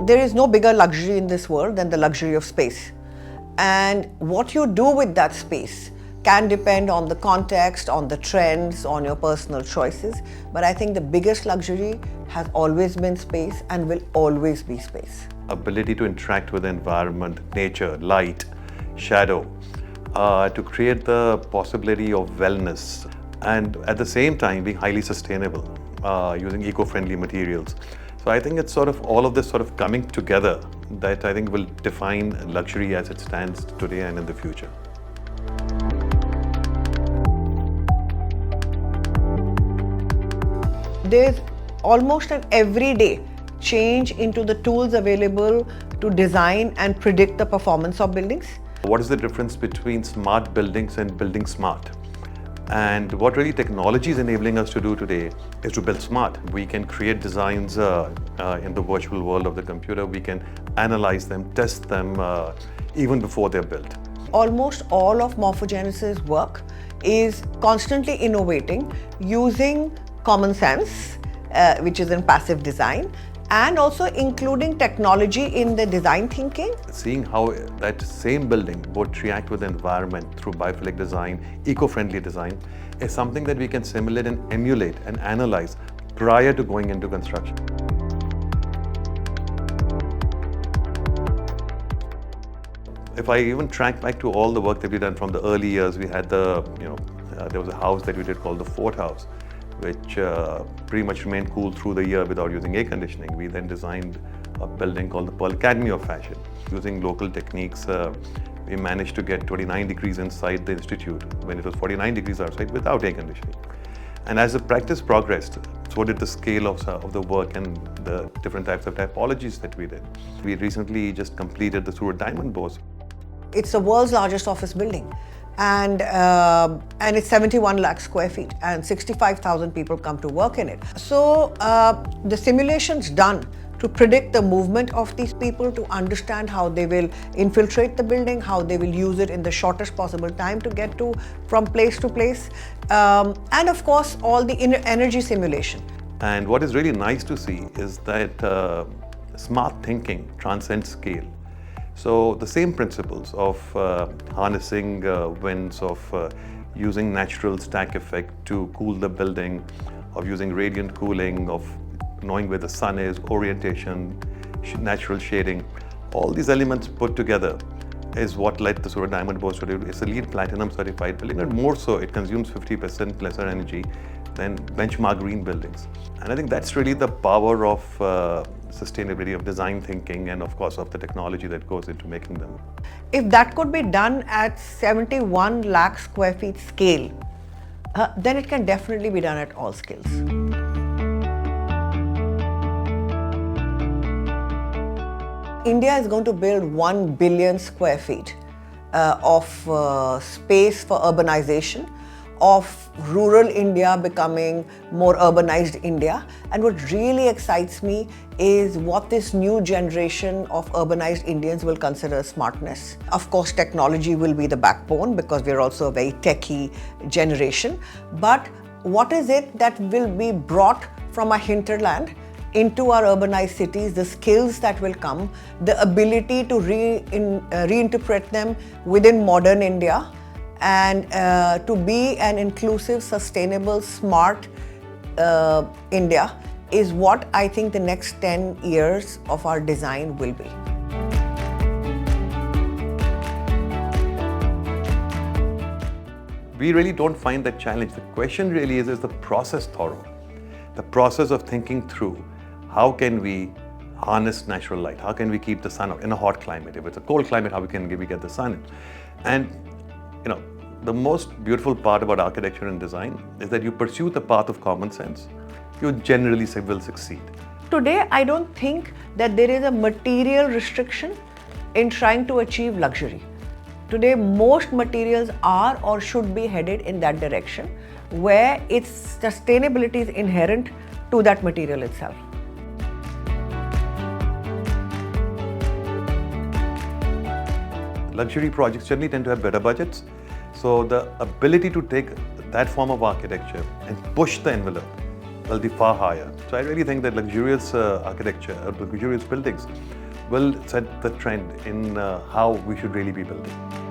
there is no bigger luxury in this world than the luxury of space. And what you do with that space can depend on the context, on the trends, on your personal choices. But I think the biggest luxury has always been space and will always be space. Ability to interact with the environment, nature, light, shadow, to create the possibility of wellness, and at the same time being highly sustainable, using eco-friendly materials. So I think it's sort of all of this sort of coming together that I think will define luxury as it stands today and in the future. There's almost an everyday change into the tools available to design and predict the performance of buildings. What is the difference between smart buildings and building smart? And what really technology is enabling us to do today is to build smart. We can create designs in the virtual world of the computer. We can analyze them, test them even before they're built. Almost all of Morphogenesis' work is constantly innovating using common sense, which is in passive design, and also including technology in the design thinking. Seeing how that same building would react with the environment through biophilic design, eco-friendly design, is something that we can simulate and emulate and analyze prior to going into construction. If I even track back to all the work that we've done from the early years, we had there was a house that we did called the Fort House, which pretty much remained cool through the year without using air conditioning. We then designed a building called the Pearl Academy of Fashion. Using local techniques, we managed to get 29 degrees inside the institute when it was 49 degrees outside without air conditioning. And as the practice progressed, so did the scale of the work and the different types of typologies that we did. We recently just completed the Surat Diamond Bourse. It's the world's largest office building. And it's 71 lakh square feet and 65,000 people come to work in it. So the simulations done to predict the movement of these people, to understand how they will infiltrate the building, how they will use it in the shortest possible time to get from place to place, and of course all the energy simulation. And what is really nice to see is that smart thinking transcends scale. So the same principles of harnessing winds, of using natural stack effect to cool the building, of using radiant cooling, of knowing where the sun is, orientation, natural shading, all these elements put together is what led the Surat Diamond Bourse today. It's a LEED Platinum certified building, and more so, it consumes 50% lesser energy than benchmark green buildings. And I think that's really the power of sustainability, of design thinking, and of course of the technology that goes into making them. If that could be done at 71 lakh square feet scale, then it can definitely be done at all scales. India is going to build 1 billion square feet of space for urbanization, of rural India becoming more urbanized India. And what really excites me is what this new generation of urbanized Indians will consider smartness. Of course, technology will be the backbone because we're also a very techie generation. But what is it that will be brought from our hinterland into our urbanized cities, the skills that will come, the ability to reinterpret them within modern India, and to be an inclusive, sustainable, smart India is what I think the next 10 years of our design will be. We really don't find that challenge. The question really is the process thorough? The process of thinking through how can we harness natural light? How can we keep the sun up in a hot climate? If it's a cold climate, how can we get the sun in? And the most beautiful part about architecture and design is that you pursue the path of common sense, you generally will succeed. Today, I don't think that there is a material restriction in trying to achieve luxury. Today, most materials are or should be headed in that direction, where its sustainability is inherent to that material itself. Luxury projects generally tend to have better budgets. So the ability to take that form of architecture and push the envelope will be far higher. So I really think that luxurious architecture, luxurious buildings will set the trend in how we should really be building.